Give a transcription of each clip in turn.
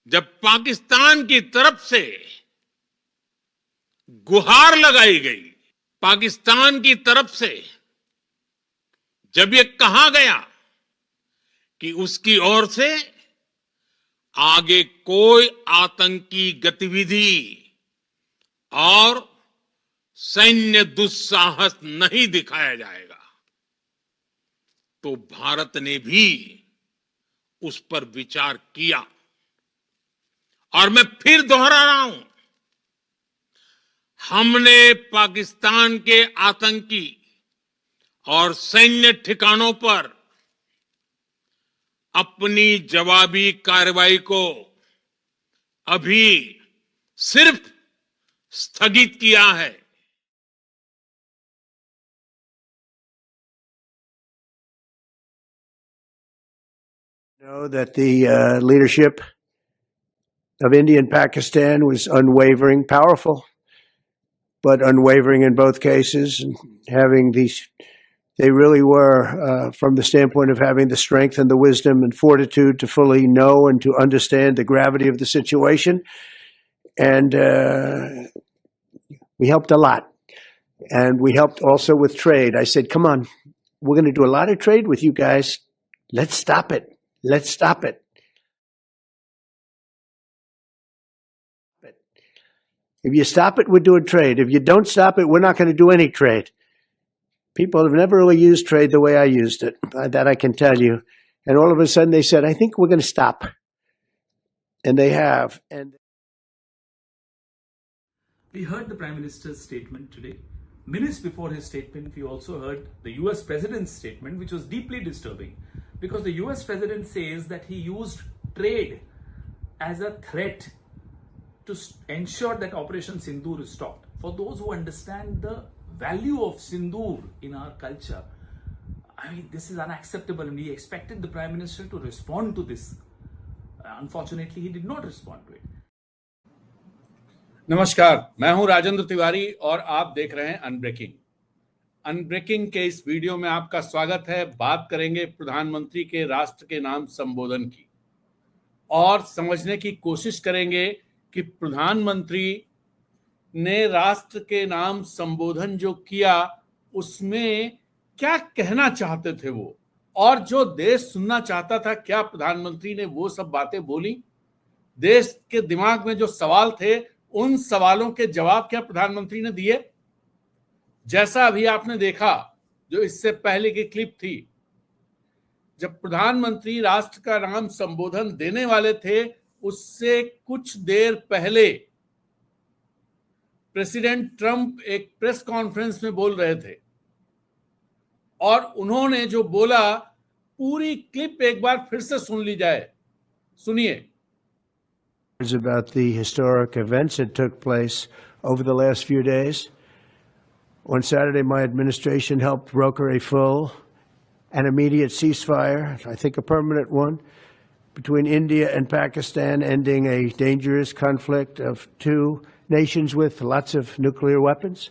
जब पाकिस्तान की तरफ से गुहार लगाई गई, पाकिस्तान की तरफ से जब ये कहा गया कि उसकी ओर से आगे कोई आतंकी गतिविधि और सैन्य दुस्साहस नहीं दिखाया जाएगा, तो भारत ने भी उस पर विचार किया। और मैं फिर दोहरा रहा हूं, हमने पाकिस्तान के आतंकी और सैन्य ठिकानों पर अपनी जवाबी कार्रवाई को अभी सिर्फ स्थगित किया है। Know that the leadership of India and Pakistan was unwavering, powerful, but unwavering in both cases, and having these, they really were, from the standpoint of having the strength and the wisdom and fortitude to fully know and to understand the gravity of the situation. And we helped a lot. And we helped also with trade. I said, come on, we're going to do a lot of trade with you guys. Let's stop it. Let's stop it. If you stop it, we're doing trade. If you don't stop it, we're not going to do any trade. People have never really used trade the way I used it. That I can tell you. And all of a sudden they said, I think we're going to stop. And they have. And we heard the Prime Minister's statement today. Minutes before his statement, we also heard the US President's statement, which was deeply disturbing, because the US President says that he used trade as a threat to ensure that Operation Sindoor is stopped. For those who understand the value of Sindoor in our culture, I mean, this is unacceptable, and we expected the Prime Minister to respond to this. Unfortunately, he did not respond to it. नमस्कार, मैं हूं राजेंद्र तिवारी और आप देख रहे हैं unbreaking. Unbreaking के इस वीडियो में आपका स्वागत है। बात करेंगे प्रधानमंत्री के राष्ट्र के नाम संबोधन की और समझने की कोशिश करेंगे कि प्रधानमंत्री ने राष्ट्र के नाम संबोधन जो किया उसमें क्या कहना चाहते थे वो, और जो देश सुनना चाहता था क्या प्रधानमंत्री ने वो सब बातें बोली। देश के दिमाग में जो सवाल थे उन सवालों के जवाब क्या प्रधानमंत्री ने दिए। जैसा अभी आपने देखा, जो इससे पहले की क्लिप थी, जब प्रधानमंत्री राष्ट्र का नाम संबोधन देने वाले थे उससे कुछ देर पहले प्रेसिडेंट ट्रंप एक प्रेस कॉन्फ्रेंस में बोल रहे थे और उन्होंने जो बोला पूरी क्लिप एक बार फिर से सुन ली जाए। सुनिए। about the historic events that took place over the last few days. On Saturday, my administration helped broker a full and immediate ceasefire, I think a permanent one, between India and Pakistan, ending a dangerous conflict of two nations with lots of nuclear weapons.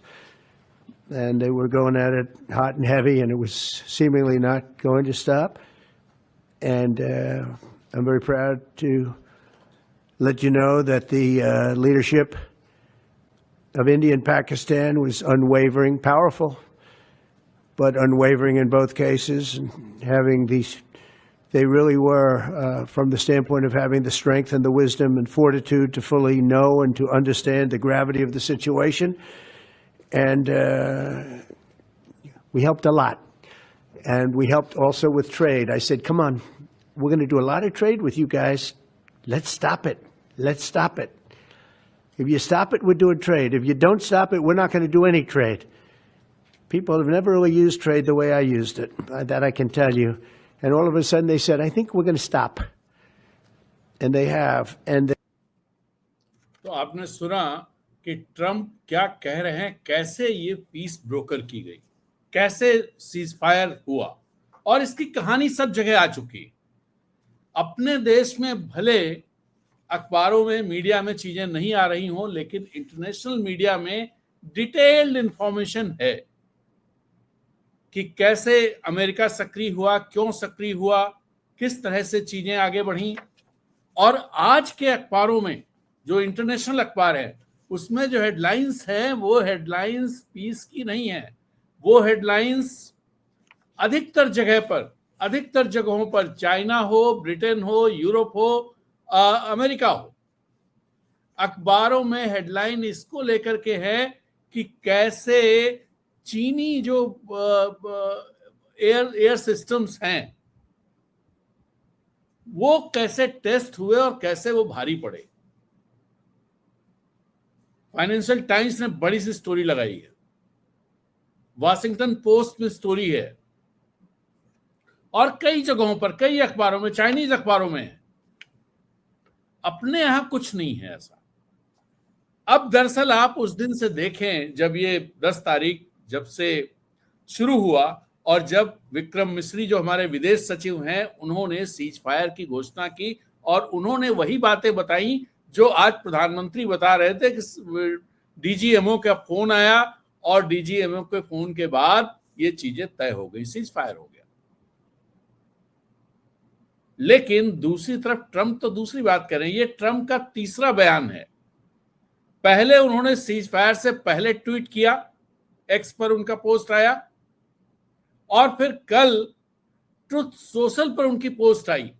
And they were going at it hot and heavy, and it was seemingly not going to stop. And I'm very proud to let you know that the leadership of India and Pakistan was unwavering, powerful, but unwavering in both cases, and having these, they really were, from the standpoint of having the strength and the wisdom and fortitude to fully know and to understand the gravity of the situation. And we helped a lot. And we helped also with trade. I said, come on, we're going to do a lot of trade with you guys. Let's stop it. Let's stop it. If you stop it, we're doing trade. If you don't stop it, we're not going to do any trade. People have never really used trade the way I used it. That I can tell you. And all of a sudden they said, I think we're going to stop. And they have. And तो आपने सुना कि Trump क्या कह रहे हैं, कैसे ये पीस ब्रोकर की गई, कैसे सीजफायर हुआ, और इसकी कहानी सब जगह आ चुकी। अपने देश में भले अखबारों में, मीडिया में चीजें नहीं आ रही हों, लेकिन इंटरनेशनल मीडिया में डिटेल्ड इंफॉर्मेशन है कि कैसे अमेरिका सक्रिय हुआ, क्यों सक्रिय हुआ, किस तरह से चीजें आगे बढ़ी। और आज के अखबारों में, जो इंटरनेशनल अखबार है, उसमें जो हेडलाइंस है वो हेडलाइंस पीस की नहीं है। वो हेडलाइंस अधिकतर जगहों पर चाइना हो, ब्रिटेन हो, यूरोप हो, अमेरिका हो, अखबारों में हेडलाइन इसको लेकर के है कि कैसे चीनी जो एयर सिस्टम्स हैं वो कैसे टेस्ट हुए और कैसे वो भारी पड़े। फाइनेंशियल टाइम्स ने बड़ी सी स्टोरी लगाई है, वॉशिंगटन पोस्ट में स्टोरी है, और कई जगहों पर, कई अखबारों में, चाइनीज अखबारों में है। अपने यहां कुछ नहीं है ऐसा। अब दरअसल आप उस दिन से देखें जब ये 10 तारीख जब से शुरू हुआ और जब विक्रम मिस्री जो हमारे विदेश सचिव हैं उन्होंने सीज फायर की घोषणा की और उन्होंने वही बातें बताई जो आज प्रधानमंत्री बता रहे थे कि डीजीएमओ का फोन आया और डीजीएमओ के फोन के बाद ये चीजें तय हो गई, सीज फायर हो गया। लेकिन दूसरी तरफ ट्रंप तो दूसरी बात कर रहे हैं। ये ट्रंप का तीसरा बयान है। पहले उन्होंने सीज फायर से पहले ट्वीट किया, एक्स पर उनका पोस्ट आया, और फिर कल ट्रुथ सोशल पर उनकी पोस्ट आई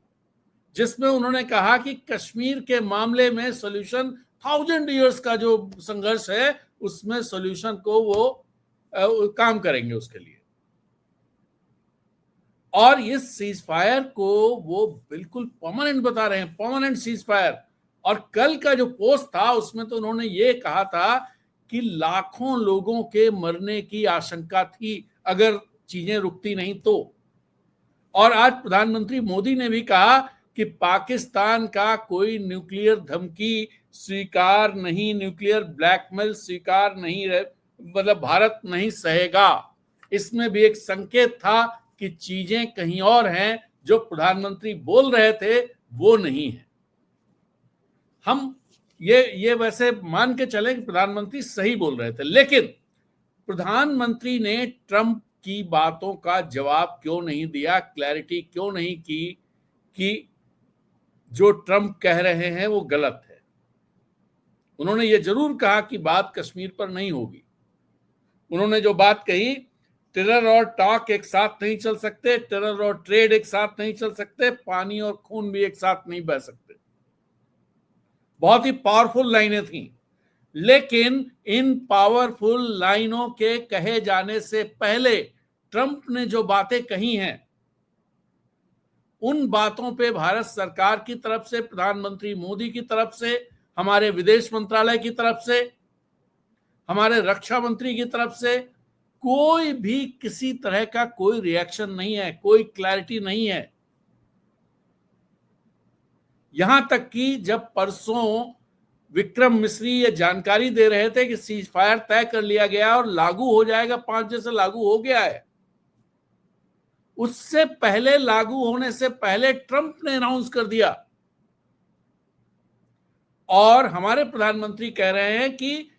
जिसमें उन्होंने कहा कि कश्मीर के मामले में सॉल्यूशन 1000 इयर्स का जो संघर्ष है उसमें सॉल्यूशन को वो काम करेंगे उसके लिए। और इस सीज फायर को वो बिल्कुल परमानेंट बता रहे हैं, परमानेंट सीज फायर। और कल का जो पोस्ट था उसमें तो उन्होंने ये कहा था कि लाखों लोगों के मरने की आशंका थी अगर चीजें रुकती नहीं तो। और आज प्रधानमंत्री मोदी ने भी कहा कि पाकिस्तान का कोई न्यूक्लियर धमकी स्वीकार नहीं, न्यूक्लियर ब्लैकमेल स्वीकार नहीं, मतलब भारत नहीं सहेगा। इसमें भी एक संकेत था कि चीजें कहीं और हैं, जो प्रधानमंत्री बोल रहे थे वो नहीं है। हम ये वैसे मान के चले कि प्रधानमंत्री सही बोल रहे थे, लेकिन प्रधानमंत्री ने ट्रंप की बातों का जवाब क्यों नहीं दिया, क्लैरिटी क्यों नहीं की कि जो ट्रंप कह रहे हैं वो गलत है। उन्होंने ये जरूर कहा कि बात कश्मीर पर नहीं होगी। उन्होंने जो बात कही, टेरर और टॉक एक साथ नहीं चल सकते, टेरर और ट्रेड एक साथ नहीं चल सकते, पानी और खून भी एक साथ नहीं बह सकते। बहुत ही पावरफुल लाइनें थी। लेकिन इन पावरफुल लाइनों के कहे जाने से पहले ट्रंप ने जो बातें कही हैं उन बातों पे भारत सरकार की तरफ से, प्रधानमंत्री मोदी की तरफ से, हमारे विदेश मंत्रालय की तरफ से, हमारे रक्षा मंत्री की तरफ से कोई भी किसी तरह का कोई रिएक्शन नहीं है, कोई क्लैरिटी नहीं है। यहां तक कि जब परसों विक्रम मिस्री ये जानकारी दे रहे थे कि सीज फायर तय कर लिया गया और लागू हो जाएगा, 5 जैसे लागू हो गया है, उससे पहले, लागू होने से पहले ट्रंप ने अनाउंस कर दिया। और हमारे प्रधानमंत्री कह रहे हैं कि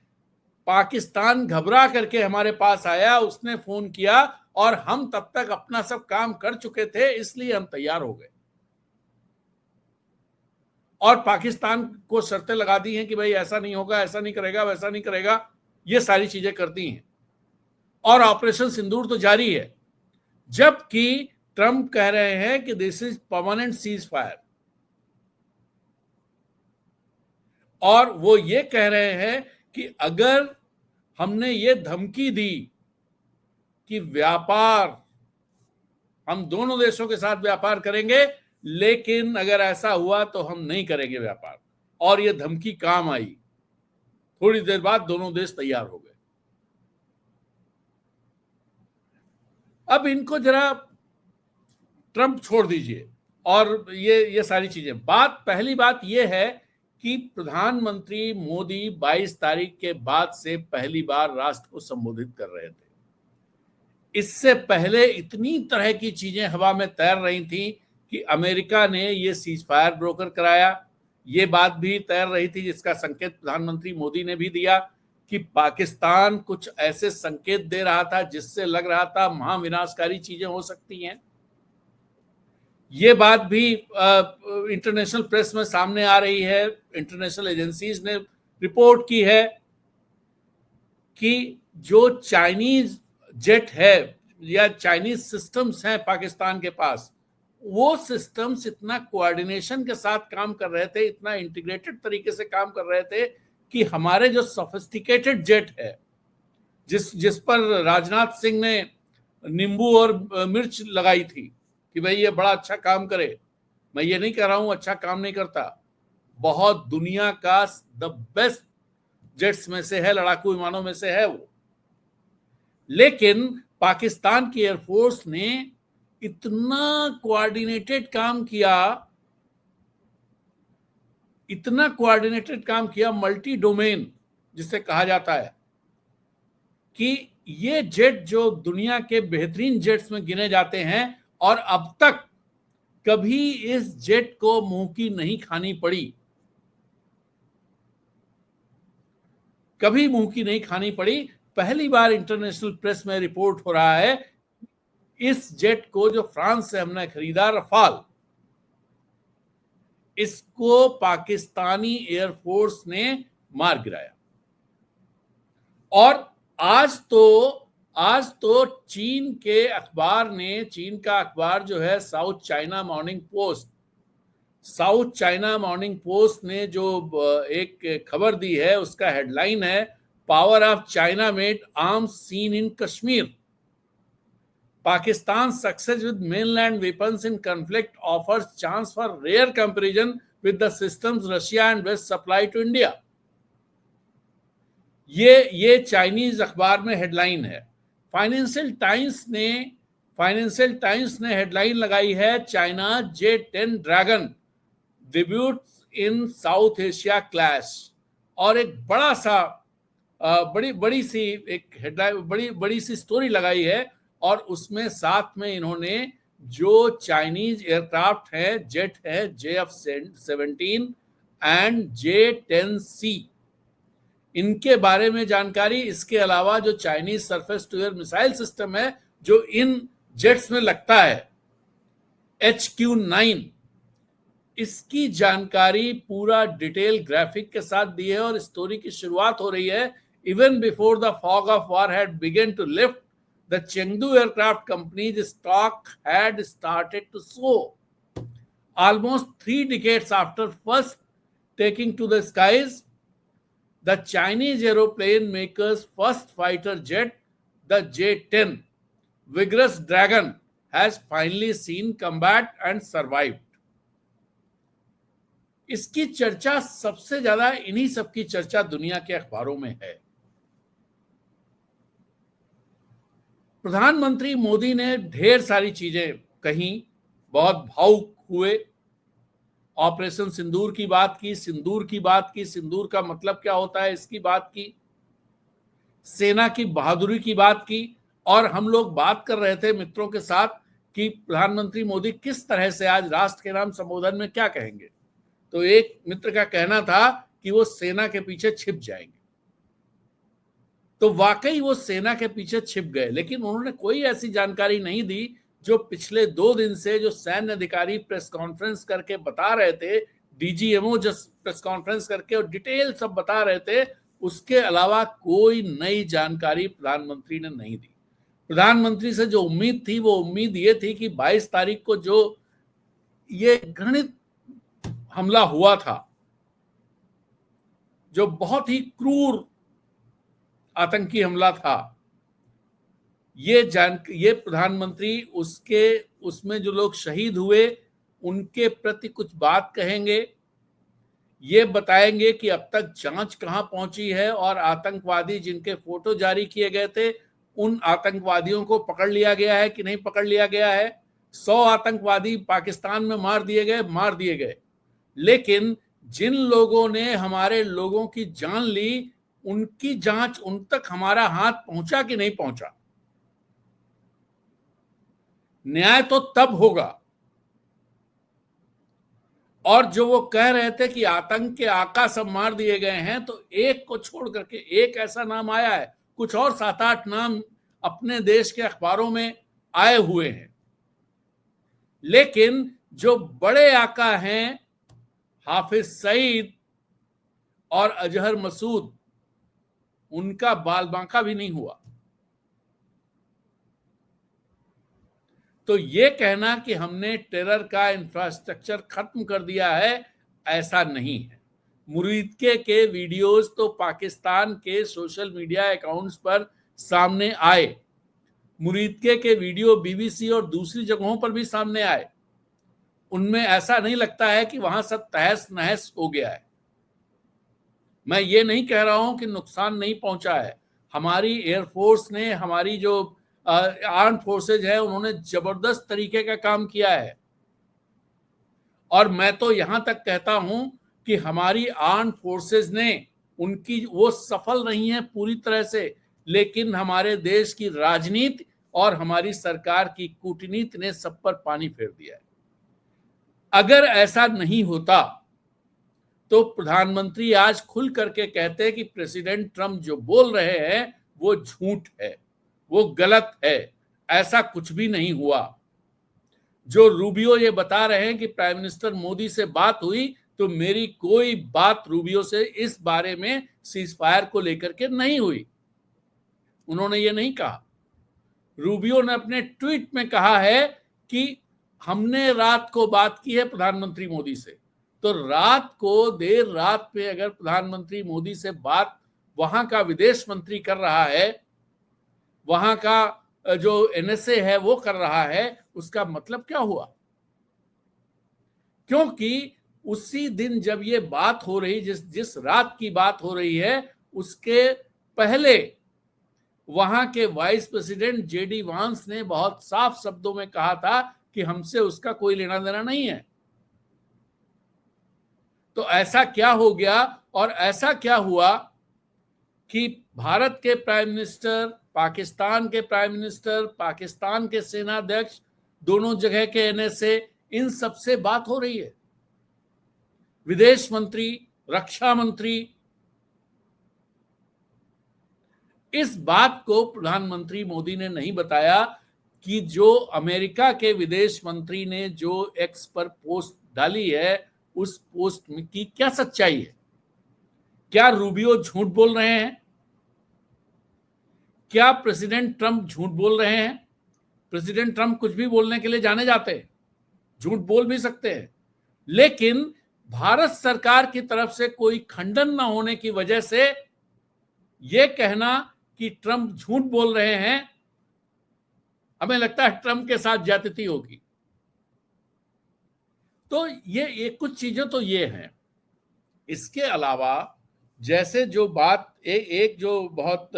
पाकिस्तान घबरा करके हमारे पास आया, उसने फोन किया और हम तब तक अपना सब काम कर चुके थे, इसलिए हम तैयार हो गए। और पाकिस्तान को शर्तें लगा दी हैं कि भाई ऐसा नहीं होगा, ऐसा नहीं करेगा, वैसा नहीं करेगा, ये सारी चीजें करती हैं। और ऑपरेशन सिंदूर तो जारी है, जबकि ट्रंप कह रहे हैं कि this is permanent cease fire. और वो ये कह रहे हैं कि अगर हमने ये धमकी दी कि व्यापार, हम दोनों देशों के साथ व्यापार करेंगे, लेकिन अगर ऐसा हुआ तो हम नहीं करेंगे व्यापार, और ये धमकी काम आई, थोड़ी देर बाद दोनों देश तैयार हो गए। अब इनको जरा ट्रंप छोड़ दीजिए और ये सारी चीजें। पहली बात ये है कि प्रधानमंत्री मोदी 22 तारीख के बाद से पहली बार राष्ट्र को संबोधित कर रहे थे। इससे पहले इतनी तरह की चीजें हवा में तैर रही थी कि अमेरिका ने ये सीज फायर ब्रोकर कराया, ये बात भी तैर रही थी जिसका संकेत प्रधानमंत्री मोदी ने भी दिया कि पाकिस्तान कुछ ऐसे संकेत दे रहा था जिससे लग रहा था महाविनाशकारी चीजें हो सकती हैं। ये बात भी इंटरनेशनल प्रेस में सामने आ रही है, इंटरनेशनल एजेंसीज ने रिपोर्ट की है कि जो चाइनीज जेट है या चाइनीज सिस्टम्स हैं पाकिस्तान के पास, वो सिस्टम्स इतना कोऑर्डिनेशन के साथ काम कर रहे थे, इतना इंटीग्रेटेड तरीके से काम कर रहे थे कि हमारे जो सोफिस्टिकेटेड जेट है, जिस पर राजनाथ सिंह ने नींबू और मिर्च लगाई थी कि भाई ये बड़ा अच्छा काम करे, मैं ये नहीं कह रहा हूं अच्छा काम नहीं करता, बहुत दुनिया का द बेस्ट जेट्स में से है, लड़ाकू विमानों में से है वो। लेकिन पाकिस्तान की एयरफोर्स ने इतना कोऑर्डिनेटेड काम किया, इतना कोऑर्डिनेटेड काम किया, मल्टी डोमेन जिसे कहा जाता है, कि ये जेट जो दुनिया के बेहतरीन जेट्स में गिने जाते हैं, और अब तक कभी इस जेट को मुंह की नहीं खानी पड़ी, कभी मुंह की नहीं खानी पड़ी। पहली बार इंटरनेशनल प्रेस में रिपोर्ट हो रहा है इस जेट को जो फ्रांस से हमने खरीदा, रफाल, इसको पाकिस्तानी एयरफोर्स ने मार गिराया। और आज तो चीन के अखबार ने, चीन का अखबार जो है साउथ चाइना मॉर्निंग पोस्ट ने जो एक खबर दी है, उसका हेडलाइन है power of China made arms seen in Kashmir, Pakistan success with mainland weapons in conflict offers chance for rare comparison with the systems Russia and west supply to India. ये Chinese अखबार में हेडलाइन है। फाइनेंशियल टाइम्स ने headline लगाई है China J-10 dragon डिब्यूट्स इन south Asia clash, और एक बड़ी सी स्टोरी लगाई है, और उसमें साथ में इन्होंने जो चाइनीज एयरक्राफ्ट है, जेट है JF-17 एंड J-10C, इनके बारे में जानकारी, इसके अलावा जो Chinese surface to air missile system है जो इन जेट्स में लगता है, HQ-9, इसकी जानकारी पूरा डिटेल ग्राफिक के साथ दी है। और स्टोरी की शुरुआत हो रही है, even before the fog of war had begun to lift, the Chengdu aircraft company's stock had started to soar, almost 3 decades after first taking to the skies, the Chinese aeroplane maker's first fighter jet, the J-10 vigorous dragon, has finally seen combat and survived. इसकी चर्चा सबसे ज्यादा, इन्हीं सब की चर्चा दुनिया के अखबारों में है। प्रधानमंत्री मोदी ने ढेर सारी चीजें कही, बहुत भावुक हुए, ऑपरेशन सिंदूर की बात की, सिंदूर का मतलब क्या होता है इसकी बात की, सेना की बहादुरी की बात की। और हम लोग बात कर रहे थे मित्रों के साथ कि प्रधानमंत्री मोदी किस तरह से आज राष्ट्र के नाम संबोधन में क्या कहेंगे। तो एक मित्र का कहना था कि वो सेना के पीछे छिप जाएंगे, तो वाकई वो सेना के पीछे छिप गए, लेकिन उन्होंने कोई ऐसी जानकारी नहीं दी जो पिछले 2 दिन से जो सैन्य अधिकारी प्रेस कॉन्फ्रेंस करके बता रहे थे, DGMO जो प्रेस कॉन्फ्रेंस करके और डिटेल सब बता रहे थे, उसके अलावा कोई नई जानकारी प्रधानमंत्री ने नहीं दी। प्रधानमंत्री से जो उम्मीद थी, वो उम्मीद ये थी कि 22 तारीख को जो ये घृणित हमला हुआ था, जो बहुत ही क्रूर आतंकी हमला था, ये प्रधानमंत्री उसमें जो लोग शहीद हुए उनके प्रति कुछ बात कहेंगे, ये बताएंगे कि अब तक जांच कहां पहुंची है, और आतंकवादी जिनके फोटो जारी किए गए थे उन आतंकवादियों को पकड़ लिया गया है कि नहीं पकड़ लिया गया है। 100 आतंकवादी पाकिस्तान में मार दिए गए, लेकिन जिन लोगों ने हमारे लोगों की जान ली, उनकी जांच, उन तक हमारा हाथ पहुंचा कि नहीं पहुंचा। न्याय तो तब होगा। और जो वो कह रहे थे कि आतंक के आका सब मार दिए गए हैं, तो एक को छोड़ करके एक ऐसा नाम आया है, कुछ और 7-8 नाम अपने देश के अखबारों में आए हुए हैं, लेकिन जो बड़े आका हैं हाफिज सईद और अजहर मसूद, उनका बाल बांका भी नहीं हुआ। तो ये कहना कि हमने टेरर का इंफ्रास्ट्रक्चर खत्म कर दिया है, ऐसा नहीं है। मुरीदके के वीडियोस तो पाकिस्तान के सोशल मीडिया अकाउंट्स पर सामने आए, मुरीदके के वीडियो बीबीसी और दूसरी जगहों पर भी सामने आए। उनमें ऐसा नहीं लगता है कि वहां सब तहस नहस हो गया है। मैं ये नहीं कह रहा हूं कि नुकसान नहीं पहुंचा है। हमारी एयरफोर्स ने, हमारी जो आर्म फोर्सेज है, उन्होंने जबरदस्त तरीके का काम किया है। और मैं तो यहां तक कहता हूं कि हमारी आर्म फोर्सेज ने, उनकी वो सफल रही हैं पूरी तरह से, लेकिन हमारे देश की राजनीति और हमारी सरकार की कूटनीति ने सब पर पानी फेर दिया है। अगर ऐसा नहीं होता तो प्रधानमंत्री आज खुल करके कहते कि प्रेसिडेंट ट्रम्प जो बोल रहे हैं वो झूठ है, वो गलत है, ऐसा कुछ भी नहीं हुआ। जो रूबियो ये बता रहे हैं कि प्राइम मिनिस्टर मोदी से बात हुई, तो मेरी कोई बात रूबियो से इस बारे में सीजफायर को लेकर के नहीं हुई। उन्होंने ये नहीं कहा। रूबियो ने अपने ट्वीट में कहा है कि हमने रात को बात की है प्रधानमंत्री मोदी से। तो रात को, देर रात में अगर प्रधानमंत्री मोदी से बात वहां का विदेश मंत्री कर रहा है, वहां का जो एनएसए है वो कर रहा है, उसका मतलब क्या हुआ? क्योंकि उसी दिन जब ये बात हो रही, जिस रात की बात हो रही है, उसके पहले वहां के वाइस प्रेसिडेंट जेडी वांस ने बहुत साफ शब्दों में कहा था कि हमसे उसका कोई लेना देना नहीं है। तो ऐसा क्या हो गया और ऐसा क्या हुआ कि भारत के प्राइम मिनिस्टर, पाकिस्तान के प्राइम मिनिस्टर, पाकिस्तान के सेनाध्यक्ष, दोनों जगह के एनएसए, इन सब से बात हो रही है। विदेश मंत्री, रक्षा मंत्री, इस बात को प्रधानमंत्री मोदी ने नहीं बताया कि जो अमेरिका के विदेश मंत्री ने जो एक्स पर पोस्ट डाली है, उस पोस्ट में की क्या सच्चाई है। क्या रूबियो झूठ बोल रहे हैं? क्या प्रेसिडेंट ट्रंप झूठ बोल रहे हैं? प्रेसिडेंट ट्रंप कुछ भी बोलने के लिए जाने जाते हैं, झूठ बोल भी सकते हैं, लेकिन भारत सरकार की तरफ से कोई खंडन न होने की वजह से यह कहना कि ट्रंप झूठ बोल रहे हैं, हमें लगता है ट्रंप के साथ ज्यादती होगी। तो ये कुछ चीजें तो ये हैं। इसके अलावा जैसे जो बात एक जो बहुत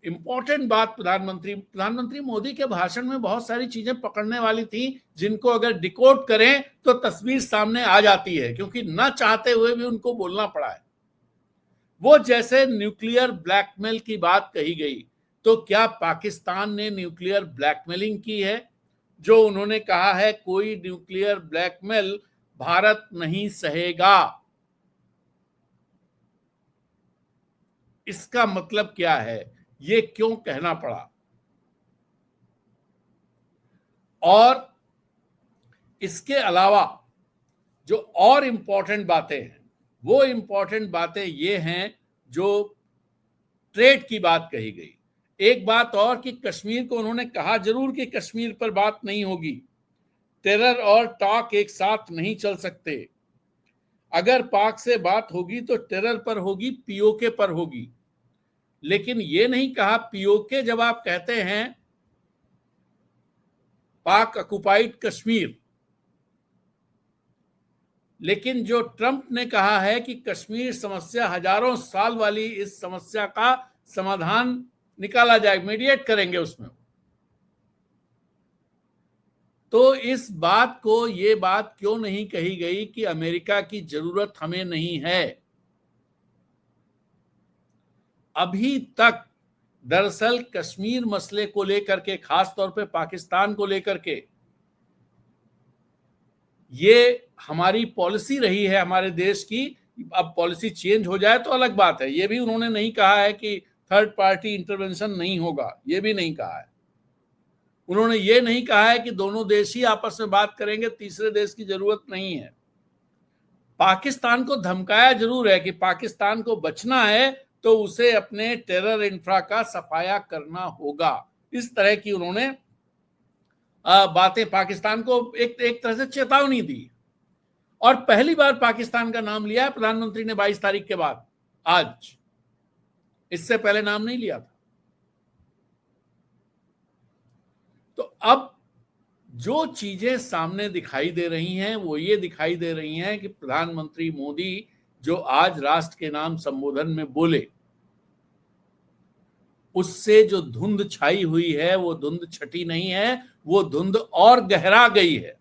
इंपॉर्टेंट बात प्रधानमंत्री मोदी के भाषण में बहुत सारी चीजें पकड़ने वाली थी, जिनको अगर डिकोड करें तो तस्वीर सामने आ जाती है, क्योंकि ना चाहते हुए भी उनको बोलना पड़ा है। वो जैसे न्यूक्लियर ब्लैकमेल की बात कही गई, तो क्या पाकिस्तान ने न्यूक्लियर ब्लैकमेलिंग की है? जो उन्होंने कहा है कोई न्यूक्लियर ब्लैकमेल भारत नहीं सहेगा, इसका मतलब क्या है? ये क्यों कहना पड़ा? और इसके अलावा जो और इंपॉर्टेंट बातें हैं, वो इंपॉर्टेंट बातें ये हैं जो ट्रेड की बात कही गई। एक बात और कि कश्मीर को उन्होंने कहा जरूर कि कश्मीर पर बात नहीं होगी, टेरर और टॉक एक साथ नहीं चल सकते। अगर पाक से बात होगी तो टेरर पर होगी, पीओके पर होगी। लेकिन ये नहीं कहा, पीओके जब आप कहते हैं पाक ऑक्युपाइड कश्मीर, लेकिन जो ट्रंप ने कहा है कि कश्मीर समस्या हजारों साल वाली इस समस्या का समाधान निकाला जाए, मीडिएट करेंगे उसमें। तो इस बात को, ये बात क्यों नहीं कही गई कि अमेरिका की जरूरत हमें नहीं है? अभी तक दरअसल कश्मीर मसले को लेकर के, खास तौर पे पाकिस्तान को लेकर के, ये हमारी पॉलिसी रही है हमारे देश की। अब पॉलिसी चेंज हो जाए तो अलग बात है। ये भी उन्होंने नहीं कहा है कि थर्ड पार्टी इंटरवेंशन नहीं होगा, ये भी नहीं कहा है। उन्होंने ये नहीं कहा है कि दोनों देश ही आपस में बात करेंगे, तीसरे देश की जरूरत नहीं है। पाकिस्तान को धमकाया जरूर है कि पाकिस्तान को बचना है तो उसे अपने टेरर इंफ्रा का सफाया करना होगा। इस तरह की उन्होंने बातें पाकिस्तान को एक तरह से चेतावनी दी। और पहली बार पाकिस्तान का नाम लिया है प्रधानमंत्री ने 22 तारीख के बाद, आज। इससे पहले नाम नहीं लिया था। तो अब जो चीजें सामने दिखाई दे रही हैं वो ये दिखाई दे रही हैं कि प्रधानमंत्री मोदी जो आज राष्ट्र के नाम संबोधन में बोले, उससे जो धुंध छाई हुई है वो धुंध छटी नहीं है, वो धुंध और गहरा गई है।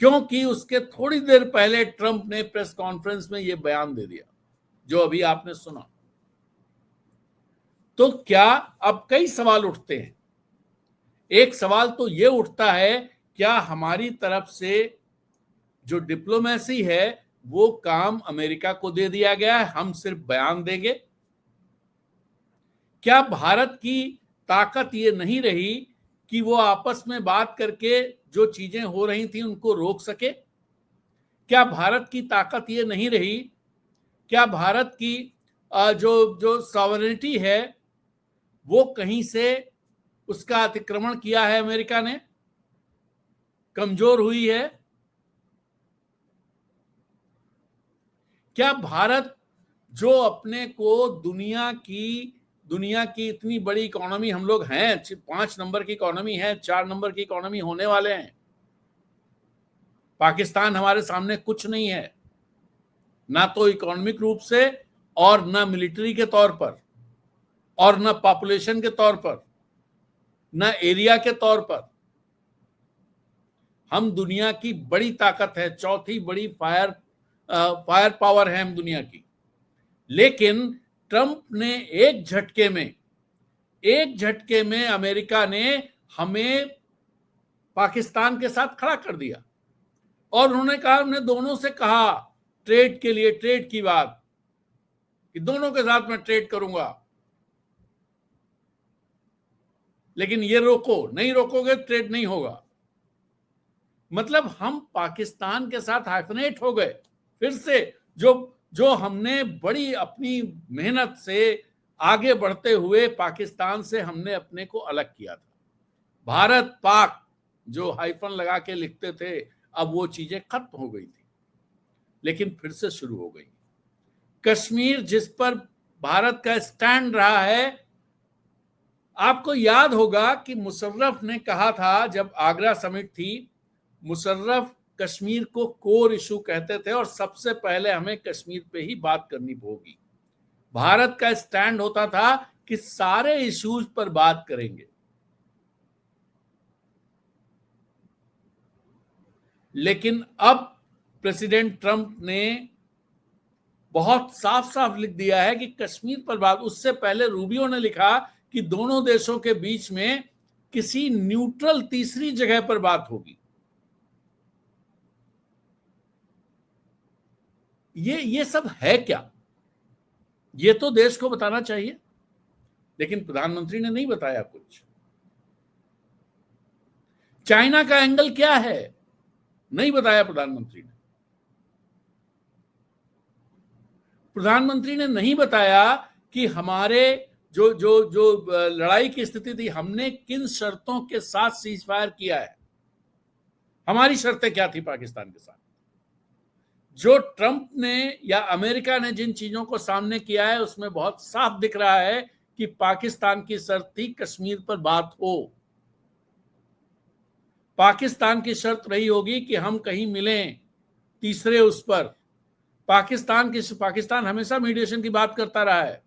क्योंकि उसके थोड़ी देर पहले ट्रंप ने प्रेस कॉन्फ्रेंस में ये बयान दे दिया जो अभी आपने सुना। तो क्या अब कई सवाल उठते हैं। एक सवाल तो ये उठता है, क्या हमारी तरफ से जो डिप्लोमेसी है वो काम अमेरिका को दे दिया गया है, हम सिर्फ बयान देंगे? क्या भारत की ताकत ये नहीं रही कि वो आपस में बात करके जो चीजें हो रही थी उनको रोक सके? क्या भारत की ताकत ये नहीं रही, क्या भारत की जो सॉवरेनिटी है वो कहीं से उसका अतिक्रमण किया है अमेरिका ने, कमजोर हुई है? क्या भारत जो अपने को दुनिया की इतनी बड़ी इकोनॉमी, हम लोग हैं 5 नंबर की इकोनॉमी है, 4 नंबर की इकोनॉमी होने वाले हैं, पाकिस्तान हमारे सामने कुछ नहीं है, ना तो इकोनॉमिक रूप से और ना मिलिट्री के तौर पर और ना पॉपुलेशन के तौर पर, ना एरिया के तौर पर। हम दुनिया की बड़ी ताकत है, चौथी बड़ी फायर पावर है हम दुनिया की। लेकिन ट्रंप ने एक झटके में अमेरिका ने हमें पाकिस्तान के साथ खड़ा कर दिया। और उन्होंने कहा, हमने दोनों से कहा ट्रेड के लिए, ट्रेड की बात कि दोनों के साथ मैं ट्रेड करूंगा, लेकिन ये रोको, नहीं रोकोगे ट्रेड नहीं होगा। मतलब हम पाकिस्तान के साथ हाइफनेट हो गए फिर से। जो हमने बड़ी अपनी मेहनत से आगे बढ़ते हुए पाकिस्तान से हमने अपने को अलग किया था। भारत पाक जो हाइफन लगा के लिखते थे, अब वो चीजें खत्म हो गई थी, लेकिन फिर से शुरू हो गई। कश्मीर जिस पर भारत का स्टैंड रहा है, आपको याद होगा कि मुशर्रफ ने कहा था जब आगरा समिट थी, मुशर्रफ कश्मीर को कोर इशू कहते थे और सबसे पहले हमें कश्मीर पे ही बात करनी होगी। भारत का स्टैंड होता था कि सारे इश्यूज पर बात करेंगे। लेकिन अब प्रेसिडेंट ट्रंप ने बहुत साफ साफ लिख दिया है कि कश्मीर पर बात, उससे पहले रूबियो ने लिखा कि दोनों देशों के बीच में किसी न्यूट्रल तीसरी जगह पर बात होगी। ये सब है क्या? ये तो देश को बताना चाहिए, लेकिन प्रधानमंत्री ने नहीं बताया कुछ। चाइना का एंगल क्या है, नहीं बताया प्रधानमंत्री ने। प्रधानमंत्री ने नहीं बताया कि हमारे जो लड़ाई की स्थिति थी, हमने किन शर्तों के साथ सीज फायर किया है, हमारी शर्तें क्या थी पाकिस्तान के साथ। जो ट्रंप ने या अमेरिका ने जिन चीजों को सामने किया है, उसमें बहुत साफ दिख रहा है कि पाकिस्तान की शर्त थी कश्मीर पर बात हो। पाकिस्तान की शर्त रही होगी कि हम कहीं मिलें तीसरे उस पर। पाकिस्तान हमेशा मीडिएशन की बात करता रहा है।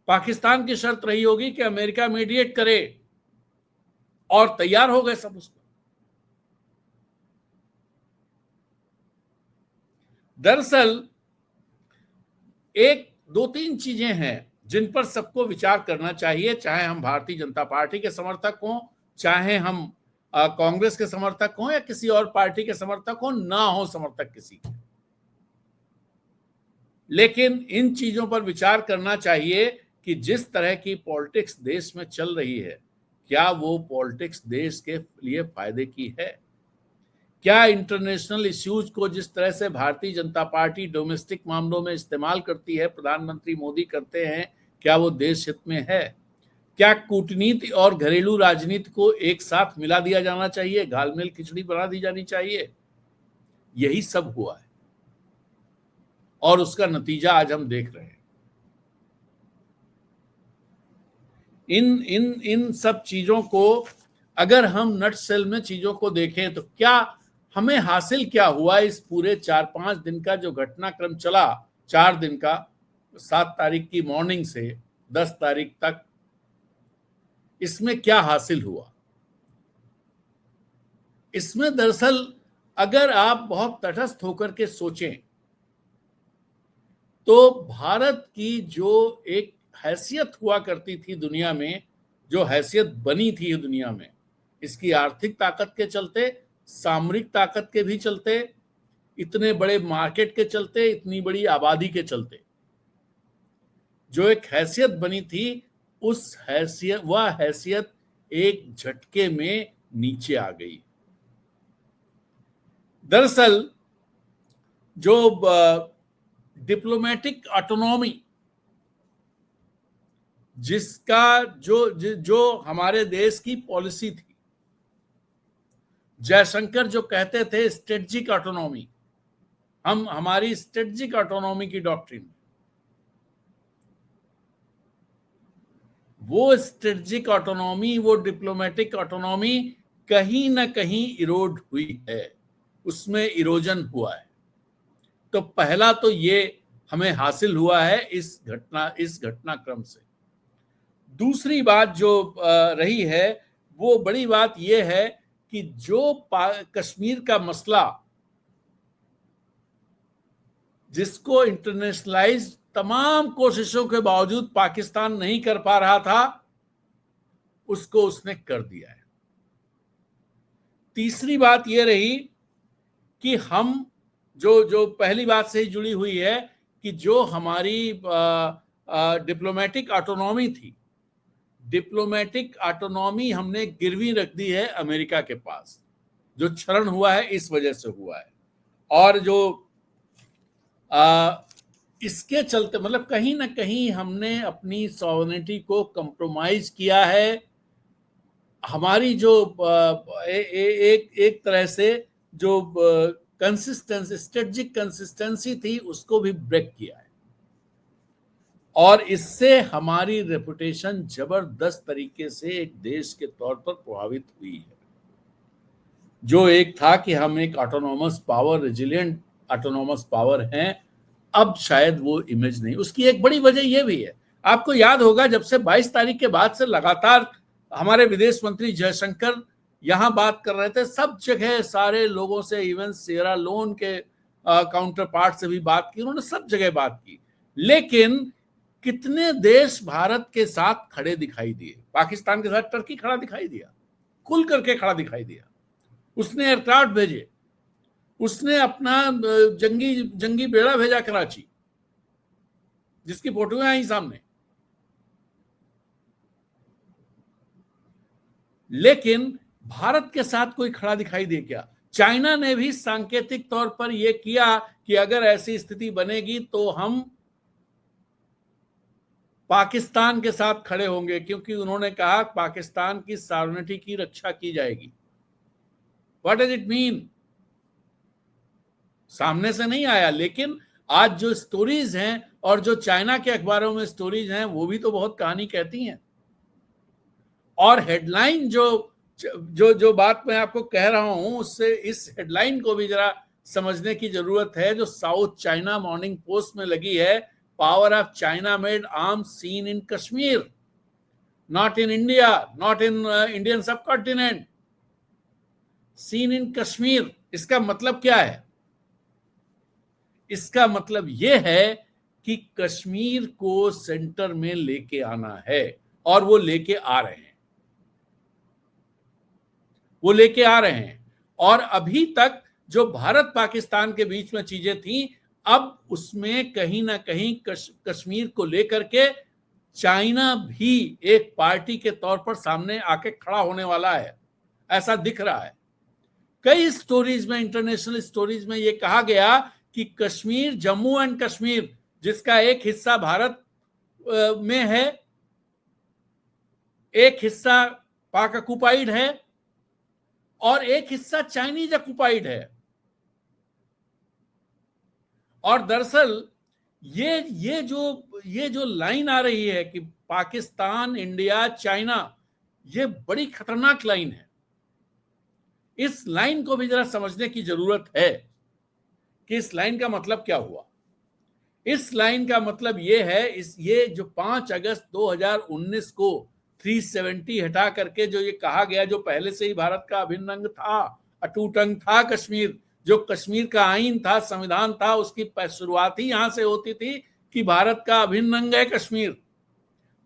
पाकिस्तान की शर्त रही होगी कि अमेरिका मीडिएट करे, और तैयार हो गए सब उस पर। दरअसल एक 2-3 चीजें हैं जिन पर सबको विचार करना चाहिए, चाहे हम भारतीय जनता पार्टी के समर्थक हों, चाहे हम कांग्रेस के समर्थक हों या किसी और पार्टी के समर्थक हों, ना हो समर्थक किसी के। लेकिन इन चीजों पर विचार करना चाहिए कि जिस तरह की पॉलिटिक्स देश में चल रही है, क्या वो पॉलिटिक्स देश के लिए फायदे की है? क्या इंटरनेशनल इश्यूज को जिस तरह से भारतीय जनता पार्टी डोमेस्टिक मामलों में इस्तेमाल करती है, प्रधानमंत्री मोदी करते हैं, क्या वो देश हित में है? क्या कूटनीति और घरेलू राजनीति को एक साथ मिला दिया जाना चाहिए, घालमेल खिचड़ी बना दी जानी चाहिए? यही सब हुआ है और उसका नतीजा आज हम देख रहे हैं। इन सब चीजों को अगर हम नटशेल में चीजों को देखें तो क्या हमें हासिल क्या हुआ इस पूरे 4-5 दिन का जो घटनाक्रम चला, 4 दिन का, 7 तारीख की मॉर्निंग से 10 तारीख तक, इसमें क्या हासिल हुआ? इसमें दरअसल अगर आप बहुत तटस्थ होकर के सोचें तो भारत की जो एक हैसियत हुआ करती थी दुनिया में, जो हैसियत बनी थी दुनिया में, इसकी आर्थिक ताकत के चलते, सामरिक ताकत के भी चलते, इतने बड़े मार्केट के चलते, इतनी बड़ी आबादी के चलते, जो एक हैसियत बनी थी, वह हैसियत एक झटके में नीचे आ गई। दरअसल जो डिप्लोमेटिक ऑटोनॉमी जिसका जो हमारे देश की पॉलिसी थी, जयशंकर जो कहते थे स्ट्रेटेजिक ऑटोनॉमी, हमारी स्ट्रेटेजिक ऑटोनॉमी की डॉक्ट्रिन, वो स्ट्रेटेजिक ऑटोनॉमी, वो डिप्लोमेटिक ऑटोनॉमी कहीं ना कहीं इरोड हुई है, उसमें इरोजन हुआ है। तो पहला तो ये हमें हासिल हुआ है इस घटनाक्रम से। दूसरी बात जो रही है वो बड़ी बात ये है कि जो कश्मीर का मसला, जिसको इंटरनेशनलाइज तमाम कोशिशों के बावजूद पाकिस्तान नहीं कर पा रहा था, उसको उसने कर दिया है। तीसरी बात यह रही कि हम जो पहली बात से ही जुड़ी हुई है कि जो हमारी डिप्लोमेटिक ऑटोनॉमी थी, डिप्लोमेटिक ऑटोनॉमी हमने गिरवी रख दी है अमेरिका के पास। जो क्षरण हुआ है इस वजह से हुआ है। और जो इसके चलते मतलब कहीं ना कहीं हमने अपनी सॉवरेनिटी को कंप्रोमाइज किया है। हमारी जो एक तरह से जो कंसिस्टेंसी, स्ट्रेटेजिक कंसिस्टेंसी थी, उसको भी ब्रेक किया है और इससे हमारी रेपुटेशन जबरदस्त तरीके से एक देश के तौर पर प्रभावित हुई है। जो एक था कि हम एक autonomous power, resilient autonomous power हैं, अब शायद वो इमेज नहीं। उसकी एक बड़ी वजह यह भी है, आपको याद होगा जब से 22 तारीख के बाद से लगातार हमारे विदेश मंत्री जयशंकर यहां बात कर रहे थे, सब जगह सारे लोगों से, इवन सियरा लोन के काउंटर पार्ट से भी बात की, उन्होंने सब जगह बात की। लेकिन कितने देश भारत के साथ खड़े दिखाई दिए? पाकिस्तान के साथ टर्की खड़ा दिखाई दिया, खुल करके खड़ा दिखाई दिया। उसने एयरक्राफ्ट भेजे, उसने अपना जंगी बेड़ा भेजा कराची, जिसकी फोटोएं आई सामने। लेकिन भारत के साथ कोई खड़ा दिखाई दे क्या? चाइना ने भी सांकेतिक तौर पर यह किया कि अगर ऐसी स्थिति बनेगी तो हम पाकिस्तान के साथ खड़े होंगे, क्योंकि उन्होंने कहा पाकिस्तान की सॉवरेनिटी की रक्षा की जाएगी। What does it mean? सामने से नहीं आया, लेकिन आज जो स्टोरीज हैं और जो चाइना के अखबारों में स्टोरीज हैं वो भी तो बहुत कहानी कहती हैं। और हेडलाइन जो बात मैं आपको कह रहा हूं, उससे इस हेडलाइन को भी जरा समझने की जरूरत है, जो साउथ चाइना मॉर्निंग पोस्ट में लगी है। Power of China made arms seen in Kashmir, not in India, not in Indian subcontinent, seen in Kashmir। इसका मतलब क्या है? इसका मतलब यह है कि कश्मीर को सेंटर में लेके आना है, और वो लेके आ रहे हैं, वो लेके आ रहे हैं। और अभी तक जो भारत पाकिस्तान के बीच में चीजें थी, अब उसमें कहीं ना कहीं कश्मीर को लेकर के चाइना भी एक पार्टी के तौर पर सामने आके खड़ा होने वाला है, ऐसा दिख रहा है। कई स्टोरीज में, इंटरनेशनल स्टोरीज में, यह कहा गया कि कश्मीर, जम्मू एंड कश्मीर, जिसका एक हिस्सा भारत में है, एक हिस्सा पाक ऑक्युपाइड है और एक हिस्सा चाइनीज ऑक्युपाइड है। और दरअसल ये जो लाइन आ रही है कि पाकिस्तान, इंडिया, चाइना, ये बड़ी खतरनाक लाइन है। इस लाइन को भी जरा समझने की जरूरत है कि इस लाइन का मतलब क्या हुआ। इस लाइन का मतलब ये है, ये जो 5 अगस्त 2019 को 370 हटा करके जो ये कहा गया, जो पहले से ही भारत का अभिन्न अंग था, अटूट अंग था कश्मीर, जो कश्मीर का आईन था, संविधान था, उसकी शुरुआत ही यहां से होती थी कि भारत का अभिन्न अंग है कश्मीर,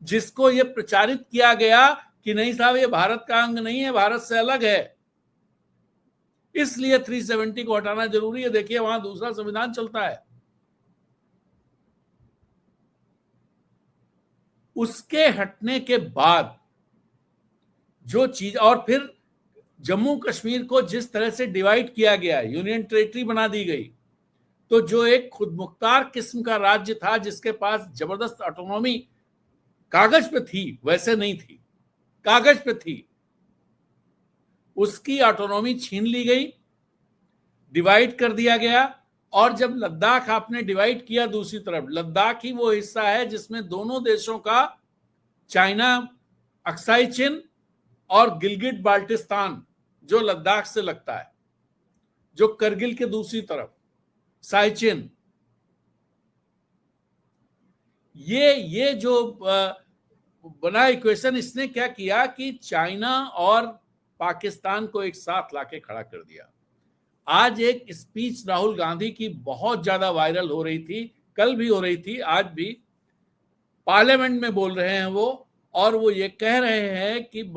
जिसको ये प्रचारित किया गया कि नहीं साहब, ये भारत का अंग नहीं है, भारत से अलग है, इसलिए 370 को हटाना जरूरी है। देखिए वहां दूसरा संविधान चलता है। उसके हटने के बाद जो चीज, और फिर जम्मू कश्मीर को जिस तरह से डिवाइड किया गया, यूनियन टेरिटरी बना दी गई, तो जो एक खुद मुख्तार किस्म का राज्य था, जिसके पास जबरदस्त ऑटोनॉमी कागज पे थी, वैसे नहीं थी, कागज पे थी, उसकी ऑटोनॉमी छीन ली गई, डिवाइड कर दिया गया। और जब लद्दाख आपने डिवाइड किया दूसरी तरफ, लद्दाख ही वो हिस्सा है जिसमें दोनों देशों का, चाइना अक्साई चिन और गिलगिट बाल्टिस्तान जो लद्दाख से लगता है, जो करगिल के दूसरी तरफ साइचिन, ये जो बना इक्वेशन, इसने क्या किया कि चाइना और पाकिस्तान को एक साथ लाके खड़ा कर दिया। आज एक स्पीच राहुल गांधी की बहुत ज्यादा वायरल हो रही थी, कल भी हो रही थी, आज भी पार्लियामेंट में बोल रहे हैं वो, और वो ये कह रहे हैं कि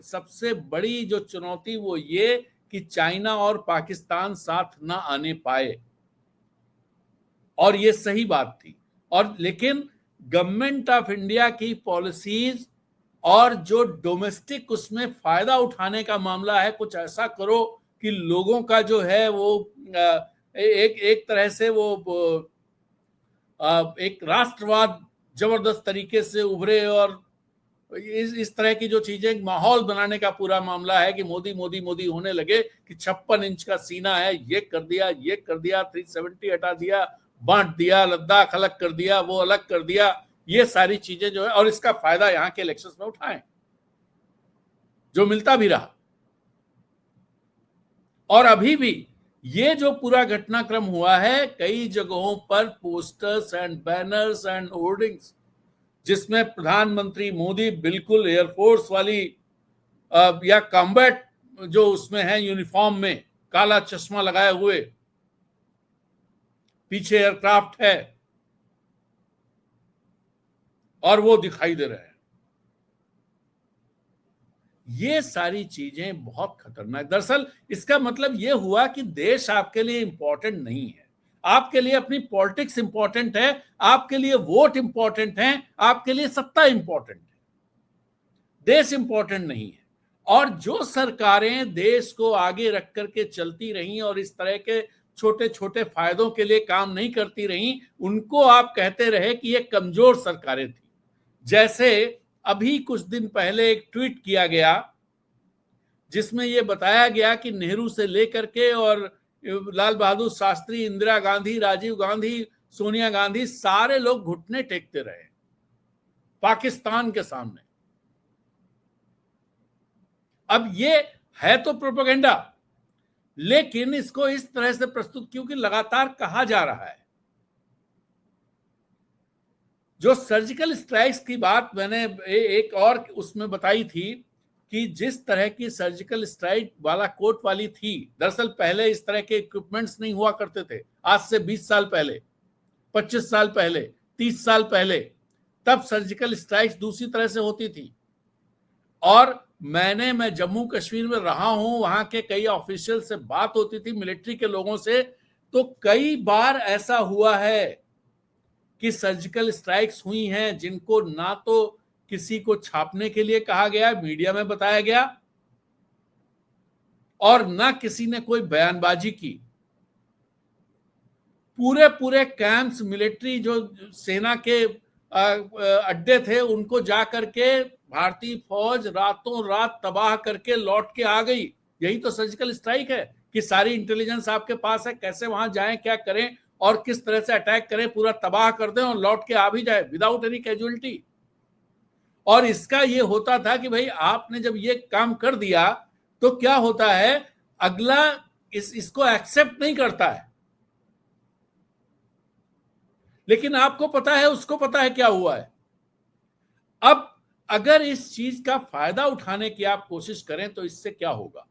सबसे बड़ी जो चुनौती वो ये कि चाइना और पाकिस्तान साथ ना आने पाए, और ये सही बात थी। और लेकिन गवर्नमेंट ऑफ इंडिया की पॉलिसीज और जो डोमेस्टिक उसमें फायदा उठाने का मामला है, कुछ ऐसा करो कि लोगों का जो है वो एक तरह से वो एक राष्ट्रवाद जबरदस्त तरीके से उभरे, और इस तरह की जो चीजें, माहौल बनाने का पूरा मामला है कि मोदी मोदी मोदी होने लगे कि 56 इंच का सीना है, ये कर दिया, ये कर दिया, 370 हटा दिया, बांट दिया, लद्दाख अलग कर दिया, वो अलग कर दिया, ये सारी चीजें जो है, और इसका फायदा यहाँ के इलेक्शंस में उठाएं, जो मिलता भी रहा। और अभी भी ये जो पूरा घटनाक्रम हुआ है, कई जगहों पर posters and banners and hoardings, जिसमें प्रधानमंत्री मोदी बिल्कुल एयरफोर्स वाली या कॉम्बैट जो उसमें है यूनिफॉर्म में, काला चश्मा लगाए हुए, पीछे एयरक्राफ्ट है, और वो दिखाई दे रहे हैं। ये सारी चीजें बहुत खतरनाक। दरअसल इसका मतलब ये हुआ कि देश आपके लिए इंपॉर्टेंट नहीं है, आपके लिए अपनी पॉलिटिक्स इंपॉर्टेंट है, आपके लिए वोट इंपॉर्टेंट है, आपके लिए सत्ता इंपॉर्टेंट है, देश इंपॉर्टेंट नहीं है। और जो सरकारें देश को आगे रख करके चलती रहीं और इस तरह के छोटे छोटे फायदों के लिए काम नहीं करती रहीं, उनको आप कहते रहे कि ये कमजोर सरकारें थी। जैसे अभी कुछ दिन पहले एक ट्वीट किया गया जिसमें यह बताया गया कि नेहरू से लेकर के और लाल बहादुर शास्त्री, इंदिरा गांधी, राजीव गांधी, सोनिया गांधी, सारे लोग घुटने टेकते रहे पाकिस्तान के सामने। अब ये है तो प्रोपेगेंडा, लेकिन इसको इस तरह से प्रस्तुत क्योंकि लगातार कहा जा रहा है। जो सर्जिकल स्ट्राइक्स की बात मैंने एक और उसमें बताई थी कि जिस तरह की सर्जिकल स्ट्राइक वाला कोट वाली थी, दरअसल पहले इस तरह के इक्विपमेंट्स नहीं हुआ करते थे। आज से 20 साल पहले, 25 साल पहले, 30 साल पहले, तब सर्जिकल स्ट्राइक्स दूसरी तरह से होती थी। और मैं जम्मू कश्मीर में रहा हूं, वहां के कई ऑफिशियल से बात होती थी, मिलिट्री के लोगों से, तो कई बार ऐसा हुआ है कि सर्जिकल स्ट्राइक्स हुई हैं जिनको ना तो किसी को छापने के लिए कहा गया, मीडिया में बताया गया, और ना किसी ने कोई बयानबाजी की। पूरे पूरे कैंप्स, मिलिट्री जो सेना के अड्डे थे, उनको जाकर के भारतीय फौज रातों रात तबाह करके लौट के आ गई। यही तो सर्जिकल स्ट्राइक है कि सारी इंटेलिजेंस आपके पास है, कैसे वहां जाएं, क्या करें और किस तरह से अटैक करें, पूरा तबाह कर दें और लौट के आ भी जाए विदाउट एनी कैजुअलिटी। और इसका ये होता था कि भाई आपने जब ये काम कर दिया तो क्या होता है, अगला इसको एक्सेप्ट नहीं करता है। लेकिन आपको पता है, उसको पता है क्या हुआ है। अब अगर इस चीज का फायदा उठाने की आप कोशिश करें तो इससे क्या होगा।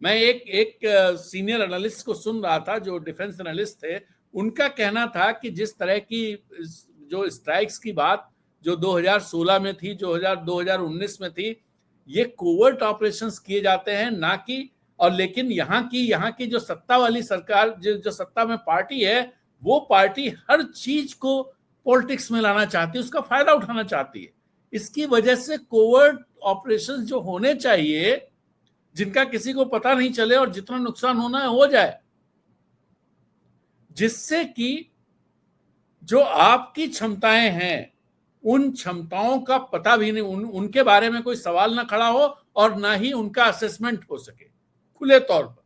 मैं एक सीनियर एनालिस्ट को सुन रहा था जो डिफेंस एनालिस्ट थे, उनका कहना था कि जिस तरह की जो स्ट्राइक्स की बात जो 2016 में थी, जो 2019 में थी, ये कोवर्ट ऑपरेशंस किए जाते हैं ना कि, और लेकिन यहाँ की जो सत्ता वाली सरकार, जो सत्ता में पार्टी है, वो पार्टी हर चीज को पॉलिटिक्स में लाना चाहती है, उसका फायदा उठाना चाहती है। इसकी वजह से कोवर्ट ऑपरेशंस जो होने चाहिए, जिनका किसी को पता नहीं चले और जितना नुकसान होना है हो जाए, जिससे कि जो आपकी क्षमताएं हैं उन क्षमताओं का पता भी नहीं, उनके बारे में कोई सवाल ना खड़ा हो और ना ही उनका असेसमेंट हो सके खुले तौर पर।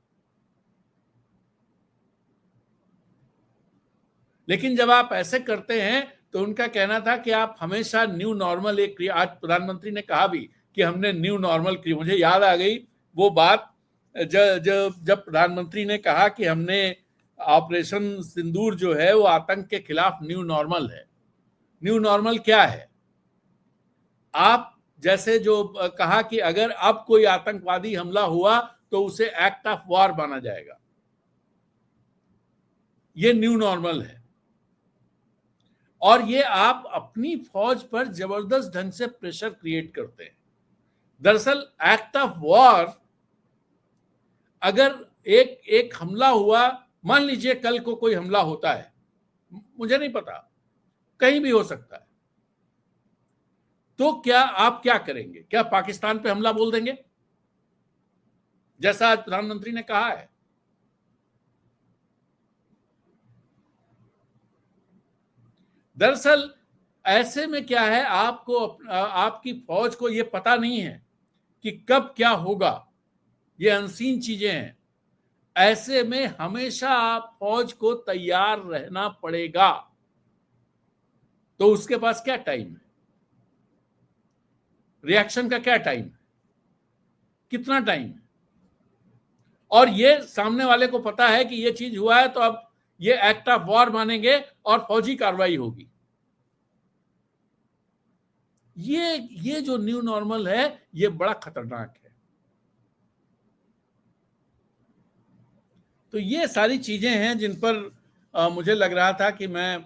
लेकिन जब आप ऐसे करते हैं तो उनका कहना था कि आप हमेशा न्यू नॉर्मल एक, आज प्रधानमंत्री ने कहा भी कि हमने न्यू नॉर्मल की। मुझे याद आ गई वो बात जब प्रधानमंत्री ने कहा कि हमने ऑपरेशन सिंदूर जो है वो आतंक के खिलाफ न्यू नॉर्मल है। न्यू नॉर्मल क्या है? आप जैसे जो कहा कि अगर अब कोई आतंकवादी हमला हुआ तो उसे एक्ट ऑफ वॉर माना जाएगा, ये न्यू नॉर्मल है। और ये आप अपनी फौज पर जबरदस्त ढंग से प्रेशर क्रिएट करते हैं। दरअसल एक्ट ऑफ वॉर, अगर एक हमला हुआ, मान लीजिए कल को कोई हमला होता है, मुझे नहीं पता, कहीं भी हो सकता है, तो क्या आप क्या करेंगे? क्या पाकिस्तान पे हमला बोल देंगे जैसा आज प्रधानमंत्री ने कहा है? दरअसल ऐसे में क्या है, आपकी फौज को यह पता नहीं है कि कब क्या होगा, ये अनसीन चीजें हैं। ऐसे में हमेशा आप फौज को तैयार रहना पड़ेगा। तो उसके पास क्या टाइम है? रिएक्शन का क्या टाइम है? कितना टाइम है? और ये सामने वाले को पता है कि ये चीज हुआ है तो अब ये एक्ट ऑफ वॉर मानेंगे और फौजी कार्रवाई होगी। ये जो न्यू नॉर्मल है ये बड़ा खतरनाक है। तो ये सारी चीजें हैं जिन पर मुझे लग रहा था कि मैं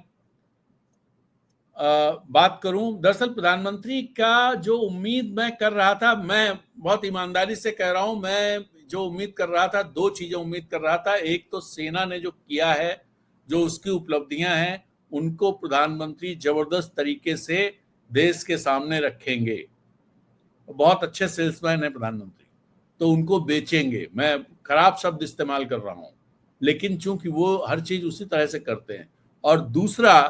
बात करूं। दरअसल प्रधानमंत्री का जो उम्मीद मैं कर रहा था, मैं बहुत ईमानदारी से कह रहा हूं, मैं जो उम्मीद कर रहा था, दो चीजें उम्मीद कर रहा था। एक तो सेना ने जो किया है, जो उसकी उपलब्धियां हैं, उनको प्रधानमंत्री जबरदस्त तरीके से देश के सामने रखेंगे। बहुत अच्छे सेल्समैन है प्रधानमंत्री, तो उनको बेचेंगे। मैं खराब शब्द इस्तेमाल कर रहा हूं, लेकिन चूंकि वो हर चीज उसी तरह से करते हैं। और दूसरा